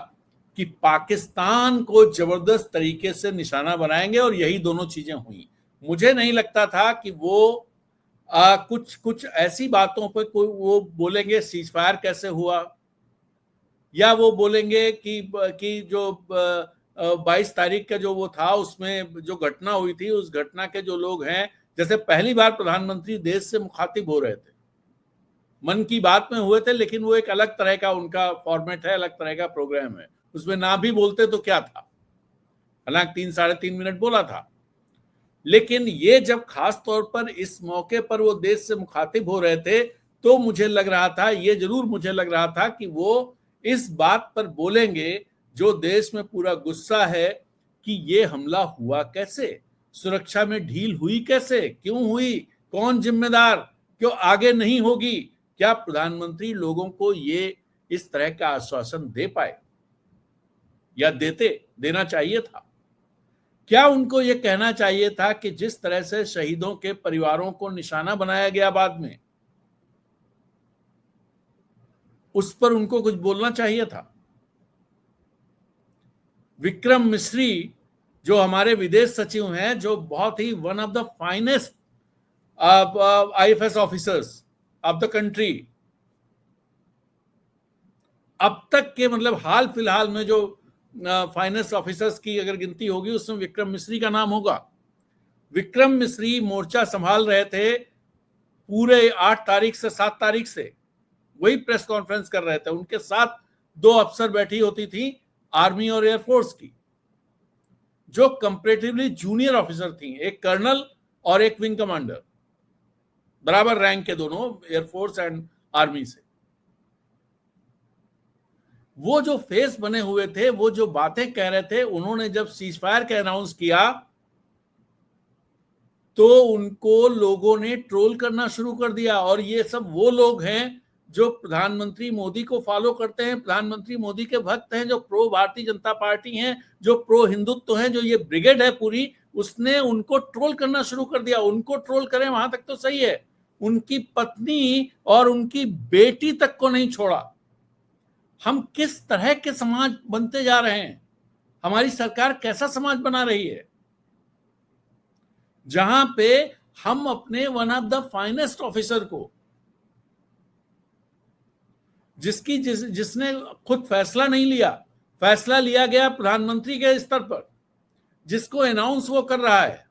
कि पाकिस्तान को जबरदस्त तरीके से निशाना बनाएंगे, और यही दोनों चीजें हुई। मुझे नहीं लगता था कि वो कुछ ऐसी बातों पर कोई वो बोलेंगे सीज फायर कैसे हुआ, या वो बोलेंगे कि जो 22 तारीख का जो वो था उसमें जो घटना हुई थी, उस घटना के जो लोग हैं, जैसे पहली बार प्रधानमंत्री देश से मुखातिब हो रहे थे, मन की बात में हुए थे, लेकिन वो एक अलग तरह का उनका फॉर्मेट है, अलग तरह का प्रोग्राम है। उसमें ना भी बोलते तो क्या था, हालांकि 3-3.5 मिनट बोला था, लेकिन ये जब खास तौर पर इस मौके पर वो देश से मुखातिब हो रहे थे, तो मुझे लग रहा था, ये जरूर मुझे लग रहा था कि वो इस बात पर बोलेंगे जो देश में पूरा गुस्सा है कि ये हमला हुआ कैसे, सुरक्षा में ढील हुई कैसे, क्यों हुई, कौन जिम्मेदार, क्यों आगे नहीं होगी। क्या प्रधानमंत्री लोगों को ये इस तरह का आश्वासन दे पाए या देना चाहिए था? क्या उनको यह कहना चाहिए था कि जिस तरह से शहीदों के परिवारों को निशाना बनाया गया बाद में, उस पर उनको कुछ बोलना चाहिए था? विक्रम मिश्री जो हमारे विदेश सचिव हैं, जो बहुत ही one of the finest IFS officers of the country, अब तक के मतलब हाल फिलहाल में जो फाइनेंस ऑफिसर्स की अगर गिनती होगी उसमें विक्रम मिश्री का नाम होगा। विक्रम मिश्री मोर्चा संभाल रहे थे पूरे 8 तारीख से 7 तारीख से, वही प्रेस कॉन्फ्रेंस कर रहे थे। उनके साथ 2 अफसर बैठी होती थी आर्मी और एयरफोर्स की, जो कंपैरेटिवली जूनियर ऑफिसर थी, एक कर्नल और एक विंग कमांडर, बराबर रैंक के दोनों, एयरफोर्स एंड आर्मी से। वो जो फेस बने हुए थे, वो जो बातें कह रहे थे, उन्होंने जब सीज फायर का अनाउंस किया तो उनको लोगों ने ट्रोल करना शुरू कर दिया। और ये सब वो लोग हैं जो प्रधानमंत्री मोदी को फॉलो करते हैं, प्रधानमंत्री मोदी के भक्त हैं, जो प्रो भारतीय जनता पार्टी हैं, जो प्रो हिंदुत्व हैं, जो ये ब्रिगेड है पूरी, उसने उनको ट्रोल करना शुरू कर दिया। उनको ट्रोल करें वहां तक तो सही है, उनकी पत्नी और उनकी बेटी तक को नहीं छोड़ा। हम किस तरह के समाज बनते जा रहे हैं? हमारी सरकार कैसा समाज बना रही है, जहां पे हम अपने one of the finest officer को, जिसने खुद फैसला नहीं लिया, फैसला लिया गया प्रधानमंत्री के स्तर पर, जिसको अनाउंस वो कर रहा है,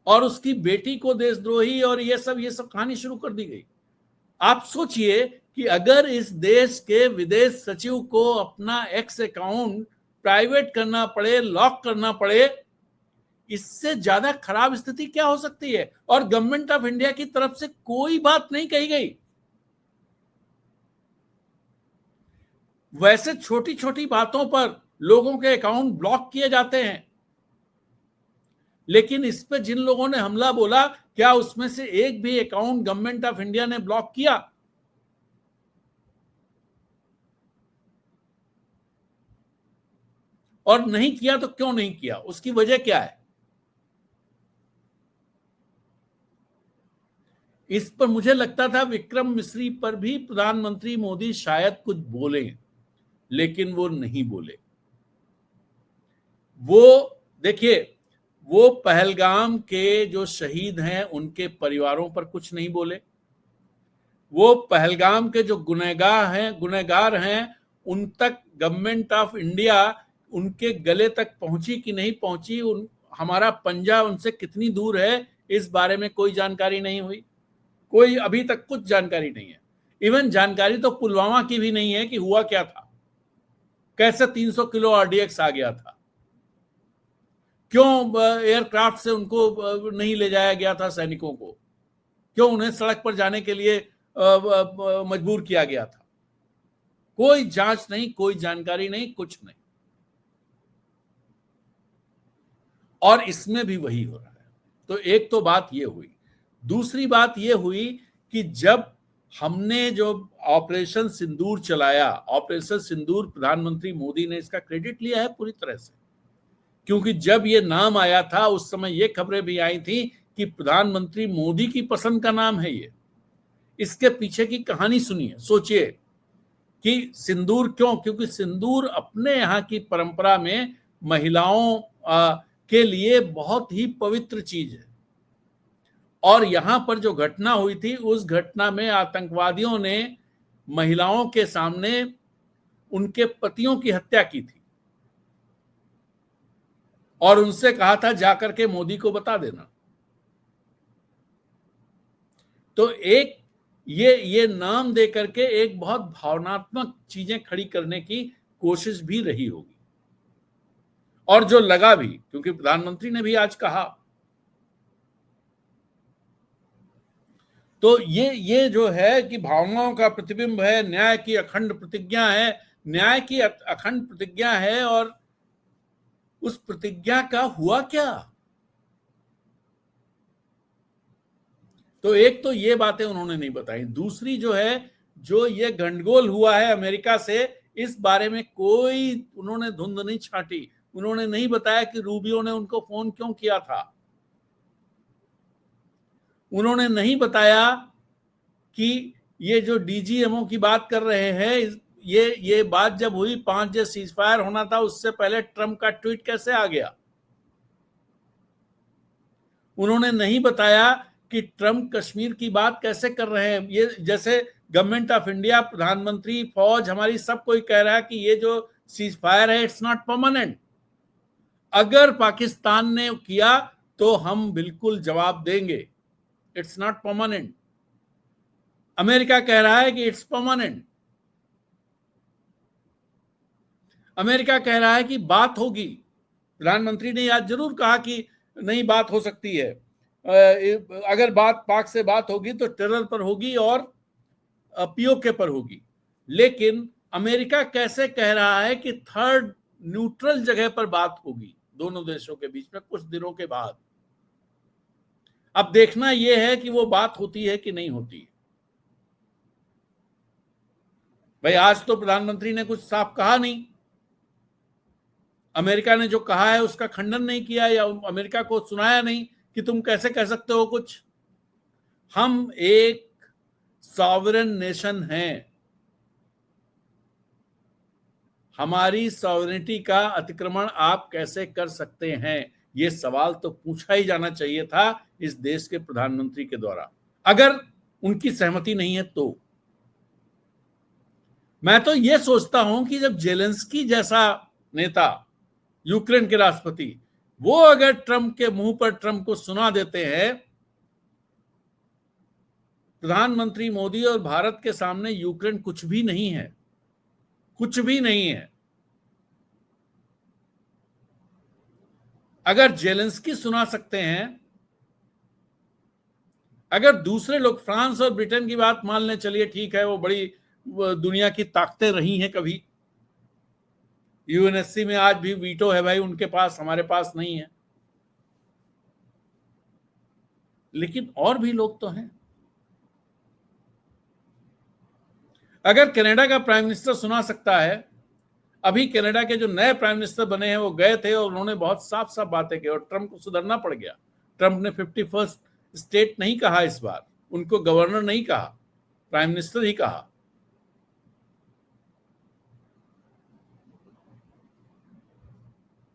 और उसकी बेटी को देशद्रोही और ये सब कहानी शुरू कर दी गई। आप सोचिए कि अगर इस देश के विदेश सचिव को अपना एक्स अकाउंट प्राइवेट करना पड़े, लॉक करना पड़े, इससे ज्यादा खराब स्थिति क्या हो सकती है? और गवर्नमेंट ऑफ इंडिया की तरफ से कोई बात नहीं कही गई। वैसे छोटी छोटी बातों पर लोगों के अकाउंट ब्लॉक किए जाते हैं, लेकिन इस पे जिन लोगों ने हमला बोला, क्या उसमें से एक भी अकाउंट गवर्नमेंट ऑफ इंडिया ने ब्लॉक किया? और नहीं किया तो क्यों नहीं किया? उसकी वजह क्या है? इस पर मुझे लगता था विक्रम मिश्री पर भी प्रधानमंत्री मोदी शायद कुछ बोले, लेकिन वो नहीं बोले। वो देखिए, वो पहलगाम के जो शहीद हैं उनके परिवारों पर कुछ नहीं बोले। वो पहलगाम के जो गुनहगार हैं उन तक गवर्नमेंट ऑफ इंडिया उनके गले तक पहुंची कि नहीं पहुंची, हमारा पंजा उनसे कितनी दूर है, इस बारे में कोई जानकारी नहीं हुई। कोई अभी तक कुछ जानकारी नहीं है। इवन जानकारी तो पुलवामा की भी नहीं है कि हुआ क्या था, कैसे 300 किलो आरडीएक्स आ गया था, क्यों एयरक्राफ्ट से उनको नहीं ले जाया गया था सैनिकों को, क्यों उन्हें सड़क पर जाने के लिए मजबूर किया गया था। कोई जांच नहीं, कोई जानकारी नहीं, कुछ नहीं। और इसमें भी वही हो रहा है। तो एक तो बात ये हुई। दूसरी बात ये हुई कि जब हमने जो ऑपरेशन सिंदूर चलाया, ऑपरेशन सिंदूर प्रधानमंत्री मोदी ने इसका क्रेडिट लिया है पूरी तरह से, क्योंकि जब ये नाम आया था उस समय ये खबरें भी आई थी कि प्रधानमंत्री मोदी की पसंद का नाम है ये। इसके पीछे की कहानी सुनिए, सोचिए कि सिंदूर क्यों? क्योंकि सिंदूर अपने यहाँ की परंपरा में महिलाओं के लिए बहुत ही पवित्र चीज है। और यहां पर जो घटना हुई थी, उस घटना में आतंकवादियों ने महिलाओं के सामने उनके पतियों की हत्या की थी और उनसे कहा था जाकर के मोदी को बता देना। तो एक ये नाम दे करके एक बहुत भावनात्मक चीजें खड़ी करने की कोशिश भी रही होगी, और जो लगा भी, क्योंकि प्रधानमंत्री ने भी आज कहा। तो ये जो है कि भावनाओं का प्रतिबिंब है, न्याय की अखंड प्रतिज्ञा है, न्याय की अखंड प्रतिज्ञा है, और उस प्रतिज्ञा का हुआ क्या? तो एक तो ये बातें उन्होंने नहीं बताई। दूसरी जो है जो ये गंडगोल हुआ है अमेरिका से, इस बारे में कोई उन्होंने धुंध नहीं छाटी। उन्होंने नहीं बताया कि रूबियो ने उनको फोन क्यों किया था। उन्होंने नहीं बताया कि ये जो डीजीएमओ की बात कर रहे हैं, ये बात जब हुई 5 सीजफायर होना था, उससे पहले ट्रंप का ट्वीट कैसे आ गया। उन्होंने नहीं बताया कि ट्रंप कश्मीर की बात कैसे कर रहे हैं। ये जैसे गवर्नमेंट ऑफ इंडिया, प्रधानमंत्री, फौज, हमारी सब कोई कह रहा है कि ये जो सीजफायर है इट्स नॉट परमानेंट। अगर पाकिस्तान ने किया तो हम बिल्कुल जवाब देंगे, इट्स नॉट परमानेंट। अमेरिका कह रहा है कि इट्स परमानेंट। अमेरिका कह रहा है कि बात होगी। प्रधानमंत्री ने आज जरूर कहा कि नहीं, बात हो सकती है। अगर बात पाक से बात होगी तो टेरर पर होगी और पीओके पर होगी। लेकिन अमेरिका कैसे कह रहा है कि थर्ड न्यूट्रल जगह पर बात होगी दोनों देशों के बीच में कुछ दिनों के बाद। अब देखना यह है कि वो बात होती है कि नहीं होती है। भाई, आज तो प्रधानमंत्री ने कुछ साफ कहा नहीं। अमेरिका ने जो कहा है उसका खंडन नहीं किया या अमेरिका को सुनाया नहीं कि तुम कैसे कह सकते हो कुछ। हम एक सॉवरेन नेशन हैं। हमारी सॉवरेनिटी का अतिक्रमण आप कैसे कर सकते हैं, यह सवाल तो पूछा ही जाना चाहिए था इस देश के प्रधानमंत्री के द्वारा, अगर उनकी सहमति नहीं है तो। मैं तो यह सोचता हूं कि जब जेलेंस्की जैसा नेता, यूक्रेन के राष्ट्रपति, वो अगर ट्रंप के मुंह पर ट्रंप को सुना देते हैं, प्रधानमंत्री मोदी और भारत के सामने यूक्रेन कुछ भी नहीं है, कुछ भी नहीं है। अगर जेलेंस्की सुना सकते हैं, अगर दूसरे लोग फ्रांस और ब्रिटेन की बात मान लें, चलिए ठीक है, वो बड़ी दुनिया की ताकतें रही हैं कभी। यूएनएससी में आज भी वीटो है भाई उनके पास, हमारे पास नहीं है। लेकिन और भी लोग तो हैं। अगर कनाडा का प्राइम मिनिस्टर सुना सकता है, अभी कनाडा के जो नए प्राइम मिनिस्टर बने हैं वो गए थे और उन्होंने बहुत साफ साफ बातें की और ट्रंप को सुधरना पड़ गया। ट्रंप ने 51st स्टेट नहीं कहा इस बार, उनको गवर्नर नहीं कहा, प्राइम मिनिस्टर ही कहा।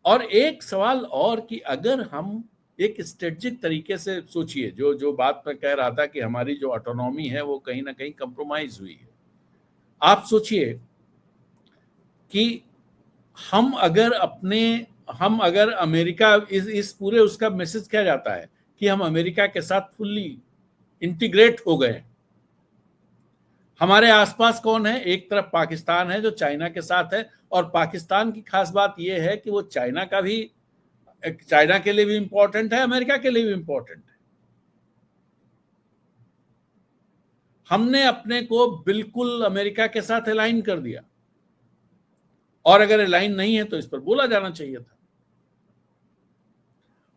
और एक सवाल और कि अगर हम एक स्ट्रेटेजिक तरीके से सोचिए, जो बात मैं कह रहा था कि हमारी जो ऑटोनॉमी है वो कहीं ना कहीं कंप्रोमाइज हुई है। आप सोचिए कि हम अगर अमेरिका इस पूरे उसका मैसेज क्या जाता है कि हम अमेरिका के साथ फुल्ली इंटीग्रेट हो गए। हमारे आसपास कौन है? एक तरफ पाकिस्तान है जो चाइना के साथ है, और पाकिस्तान की खास बात यह है कि वो चाइना के लिए भी इंपॉर्टेंट है, अमेरिका के लिए भी इंपॉर्टेंट है। हमने अपने को बिल्कुल अमेरिका के साथ अलाइन कर दिया, और अगर अलाइन नहीं है तो इस पर बोला जाना चाहिए था।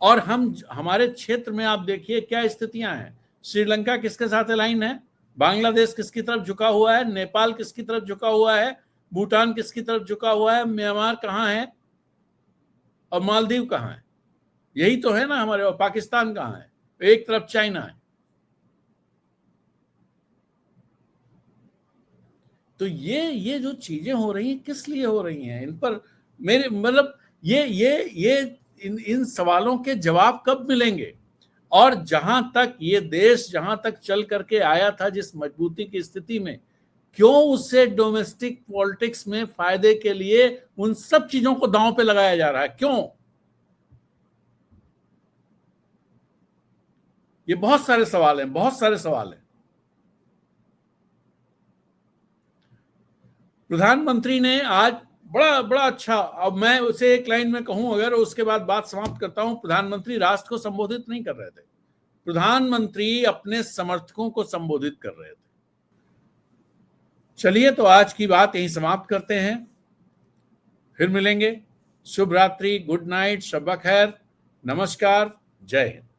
और हमारे क्षेत्र में आप देखिए क्या स्थितियां हैं। श्रीलंका किसके साथ अलाइन है? बांग्लादेश किसकी तरफ झुका हुआ है? नेपाल किसकी तरफ झुका हुआ है? भूटान किसकी तरफ झुका हुआ है? म्यांमार कहां है? और मालदीव कहां है? यही तो है ना हमारे। और पाकिस्तान कहां है? एक तरफ चाइना है। तो ये जो चीजें हो रही हैं किस लिए हो रही हैं, इन पर मेरे मतलब इन सवालों के जवाब कब मिलेंगे? और जहां तक चल करके आया था जिस मजबूती की स्थिति में, क्यों उससे डोमेस्टिक पॉलिटिक्स में फायदे के लिए उन सब चीजों को दांव पे लगाया जा रहा है? क्यों? ये बहुत सारे सवाल हैं। प्रधानमंत्री ने आज बड़ा अच्छा, अब मैं उसे एक लाइन में कहूं अगर, उसके बाद बात समाप्त करता हूं। प्रधानमंत्री राष्ट्र को संबोधित नहीं कर रहे थे, प्रधानमंत्री अपने समर्थकों को संबोधित कर रहे थे। चलिए, तो आज की बात यहीं समाप्त करते हैं, फिर मिलेंगे। शुभ रात्रि, गुड नाइट, शब खैर, नमस्कार, जय हिंद।